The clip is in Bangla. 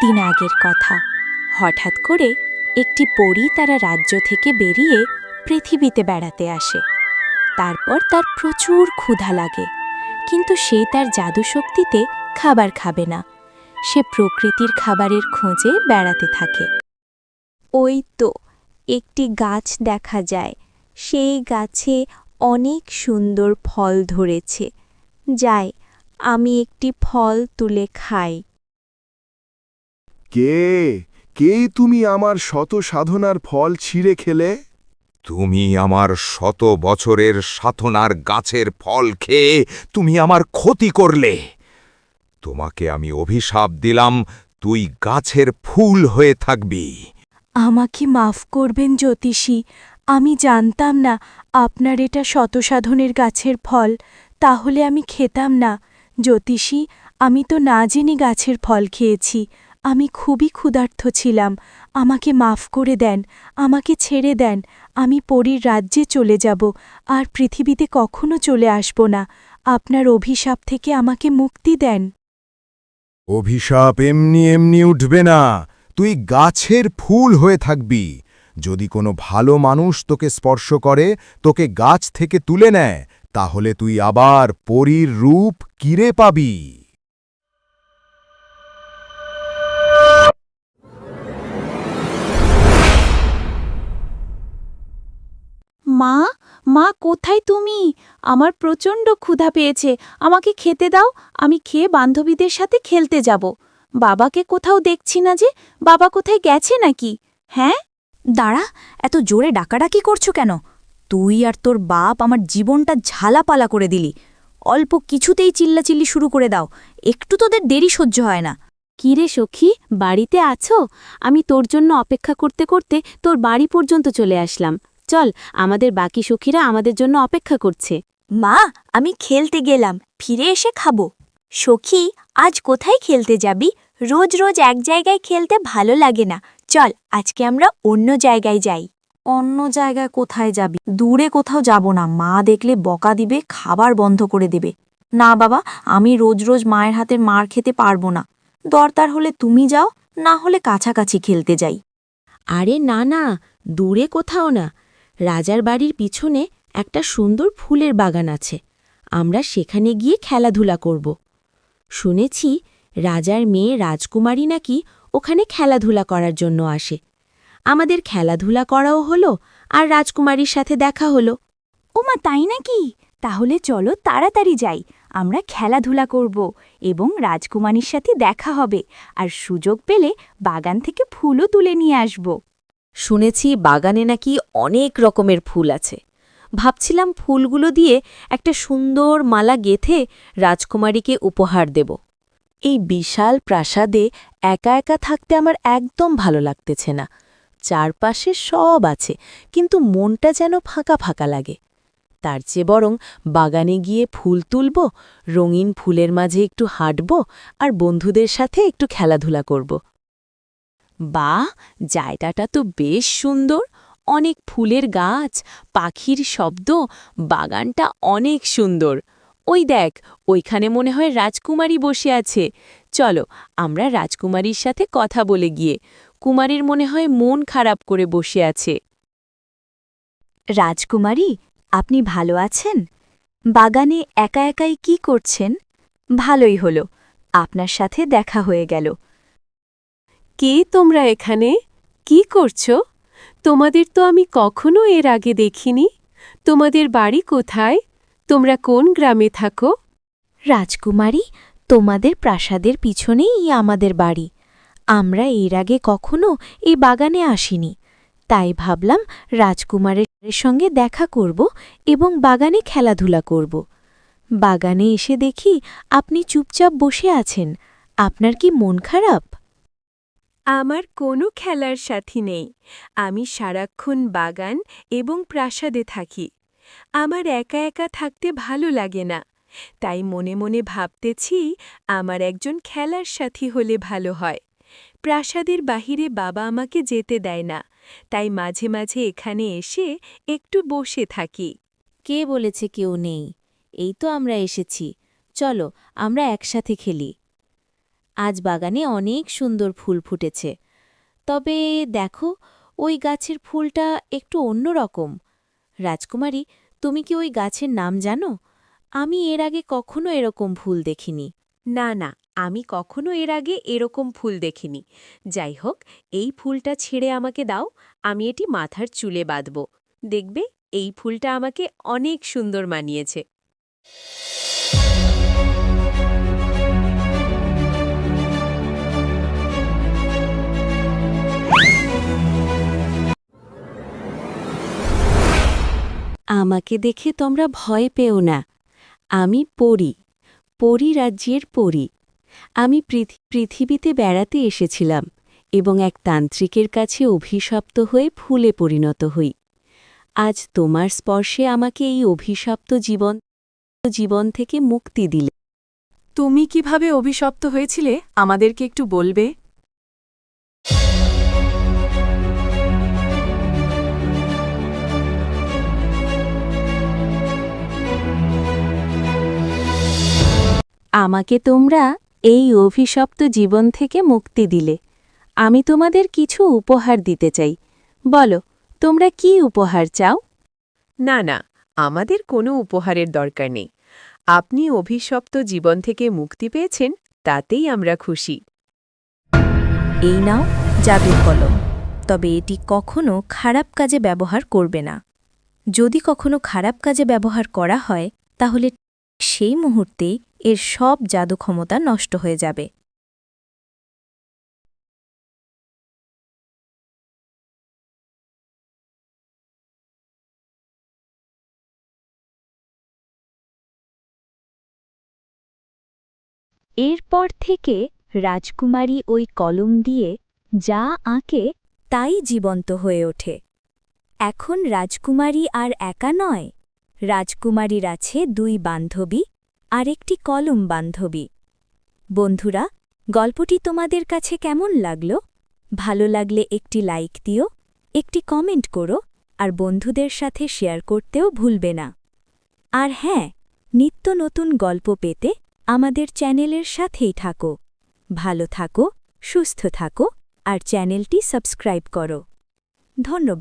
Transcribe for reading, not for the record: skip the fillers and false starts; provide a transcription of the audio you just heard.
দিন আগের কথা। হঠাৎ করে একটি পরী তারা রাজ্য থেকে বেরিয়ে পৃথিবীতে বেড়াতে আসে। তারপর তার প্রচুর ক্ষুধা লাগে, কিন্তু সে তার জাদুশক্তিতে খাবার খাবে না। সে প্রকৃতির খাবারের খোঁজে বেড়াতে থাকে। ওই তো একটি গাছ দেখা যায়, সেই গাছে অনেক সুন্দর ফল ধরেছে। যাই, আমি একটি ফল তুলে খাই। কে কে তুমি আমার শত সাধনার ফল ছিঁড়ে খেলে? তুমি আমার 100 বছরের সাধনার গাছের ফল খেয়ে তুমি আমার ক্ষতি করলে। তোমাকে আমি অভিশাপ দিলাম, তুই গাছের ফুল হয়ে থাকবি। আমাকে মাফ করবেন জ্যোতিষী, আমি জানতাম না আপনার এটা শতসাধনের গাছের ফল, তাহলে আমি খেতাম না। জ্যোতিষী, আমি তো না জেনে গাছের ফল খেয়েছি, আমি খুবই ক্ষুধার্ত ছিলাম। আমাকে মাফ করে দেন, আমাকে ছেড়ে দেন। আমি পরীর রাজ্যে চলে যাব, আর পৃথিবীতে কখনো চলে আসব না। আপনার অভিশাপ থেকে আমাকে মুক্তি দেন। অভিশাপ এমনি এমনি উঠবে না, তুই গাছের ফুল হয়ে থাকবি। যদি কোনো ভালো মানুষ তোকে স্পর্শ করে, তোকে গাছ থেকে তুলে নেয়, তাহলে তুই আবার পরীর রূপ কিরে পাবি। মা, মা কোথায় তুমি? আমার প্রচণ্ড ক্ষুধা পেয়েছে, আমাকে খেতে দাও। আমি খেয়ে বান্ধবীদের সাথে খেলতে যাব। বাবাকে কোথাও দেখছি না যে, বাবা কোথায় গেছে নাকি? হ্যাঁ? দাঁড়া, এত জোরে ডাকাডাকি করছো কেন? তুই আর তোর বাপ আমার জীবনটা ঝালাপালা করে দিলি। অল্প কিছুতেই চিল্লাচিল্লি শুরু করে দাও, একটু তোদের দেরি সহ্য হয় না। কি রে সখী, বাড়িতে আছো? আমি তোর জন্য অপেক্ষা করতে করতে তোর বাড়ি পর্যন্ত চলে আসলাম। চল, আমাদের বাকি সখীরা আমাদের জন্য অপেক্ষা করছে। মা, আমি খেলতে গেলাম, ফিরে এসে খাবো। সখী, আজ কোথায় খেলতে যাবি? রোজ রোজ এক জায়গায় খেলতে ভালো লাগে না। চল, আজকে আমরা অন্য জায়গায় যাই। অন্য জায়গায় কোথায় যাবি? দূরে কোথাও যাব না, মা দেখলে বকা দিবে, খাবার বন্ধ করে দেবে। না বাবা, আমি রোজ রোজ মায়ের হাতের মার খেতে পারবো না। দরকার হলে তুমি যাও, না হলে কাছাকাছি খেলতে যাই। আরে না না, দূরে কোথাও না। রাজার বাড়ির পিছনে একটা সুন্দর ফুলের বাগান আছে, আমরা সেখানে গিয়ে খেলাধুলা করব। শুনেছি রাজার মেয়ে রাজকুমারী নাকি ওখানে খেলাধুলা করার জন্য আসে। আমাদের খেলাধুলা করাও হলো, আর রাজকুমারীর সাথে দেখা হলো। ওমা, তাই নাকি? তাহলে চলো তাড়াতাড়ি যাই, আমরা খেলাধুলা করব এবং রাজকুমারীর সাথে দেখা হবে, আর সুযোগ পেলে বাগান থেকে ফুলও তুলে নিয়ে আসব। শুনেছি বাগানে নাকি অনেক রকমের ফুল আছে। ভাবছিলাম ফুলগুলো দিয়ে একটা সুন্দর মালা গেঁথে রাজকুমারীকে উপহার দেব। এই বিশাল প্রাসাদে একা একা থাকতে আমার একদম ভালো লাগতেছে না। চারপাশে সব আছে, কিন্তু মনটা যেন ফাঁকা ফাঁকা লাগে। তার চেয়ে বরং বাগানে গিয়ে ফুল তুলব, রঙিন ফুলের মাঝে একটু হাঁটব, আর বন্ধুদের সাথে একটু খেলাধুলা করব। বাহ, জায়গাটা তো বেশ সুন্দর। অনেক ফুলের গাছ, পাখির শব্দ, বাগানটা অনেক সুন্দর। ওই দেখ, ওইখানে মনে হয় রাজকুমারী বসে আছে। চলো, আমরা রাজকুমারীর সাথে কথা বলে গিয়ে। কুমারীর মনে হয় মন খারাপ করে বসে আছে। রাজকুমারী, আপনি ভালো আছেন? বাগানে একা একাই কি করছেন? ভালোই হলো, আপনার সাথে দেখা হয়ে গেল। কে তোমরা এখানে? কি করছো? তোমাদের তো আমি কখনো এর আগে দেখিনি। তোমাদের বাড়ি কোথায়? তোমরা কোন গ্রামে থাকো? রাজকুমারী, তোমাদের প্রাসাদের পিছনেই আমাদের বাড়ি। আমরা এর আগে কখনো এই বাগানে আসিনি, তাই ভাবলাম রাজকুমারের সঙ্গে দেখা করব এবং বাগানে খেলাধুলা করব। বাগানে এসে দেখি আপনি চুপচাপ বসে আছেন। আপনার কি মন খারাপ? আমার কোনো খেলার সাথী নেই। আমি সারাক্ষণ বাগান এবং প্রাসাদে থাকি। আমার একা একা থাকতে ভালো লাগে না, তাই মনে মনে ভাবতেছি আমার একজন খেলার সাথী হলে ভালো হয়। প্রাসাদের বাহিরে বাবা আমাকে যেতে দেয় না, তাই মাঝে মাঝে এখানে এসে একটু বসে থাকি। কে বলেছে কেউ নেই? এই তো আমরা এসেছি। চলো, আমরা একসাথে খেলি। আজ বাগানে অনেক সুন্দর ফুল ফুটেছে। তবে দেখো, ওই গাছের ফুলটা একটু অন্যরকম। রাজকুমারী, তুমি কি ওই গাছের নাম জানো? আমি এর আগে কখনো এরকম ফুল দেখিনি। না না, আমি কখনো এর আগে এরকম ফুল দেখিনি। যাই হোক, এই ফুলটা ছেড়ে আমাকে দাও, আমি এটি মাথার চুলে বাঁধব। দেখবে, এই ফুলটা আমাকে অনেক সুন্দর মানিয়েছে। আমাকে দেখে তোমরা ভয় পেও না। আমি পরী, পরী রাজ্যের পরী। আমি পৃথিবীতে বেড়াতে এসেছিলাম এবং এক তান্ত্রিকের কাছে অভিশপ্ত হয়ে ফুলে পরিণত হই। আজ তোমার স্পর্শে আমাকে এই অভিশপ্ত জীবন থেকে মুক্তি দিলে। তুমি কিভাবে অভিশপ্ত হয়েছিলে আমাদেরকে একটু বলবে? আমাকে তোমরা এই অভিশপ্ত জীবন থেকে মুক্তি দিলে। আমি তোমাদের কিছু উপহার দিতে চাই। বলো, তোমরা কি উপহার চাও? না না, আমাদের কোনো উপহারের দরকার নেই। আপনি অভিশপ্ত জীবন থেকে মুক্তি পেয়েছেন, তাতেই আমরা খুশি। এই নাও জাদুর কলম, তবে এটি কখনো খারাপ কাজে ব্যবহার করবে না। যদি কখনো খারাপ কাজে ব্যবহার করা হয়, তাহলে সেই মুহূর্তেই এর সব জাদু ক্ষমতা নষ্ট হয়ে যাবে। এরপর থেকে রাজকুমারী ওই কলম দিয়ে যা আঁকে তাই জীবন্ত হয়ে ওঠে। এখন রাজকুমারী আর একা নয়, রাজকুমারীর আছে 2 বান্ধবী আর একটি কলম বান্ধবী। বন্ধুরা, গল্পটি তোমাদের কাছে কেমন লাগলো? ভালো লাগলে একটি লাইক দিও, একটি কমেন্ট করো আর বন্ধুদের সাথে শেয়ার করতেও ভুলবে না। আর হ্যাঁ, নিত্য নতুন গল্প পেতে আমাদের চ্যানেলের সাথেই থাকো। ভালো থাকো, সুস্থ থাকো আর চ্যানেলটি সাবস্ক্রাইব করো। ধন্যবাদ।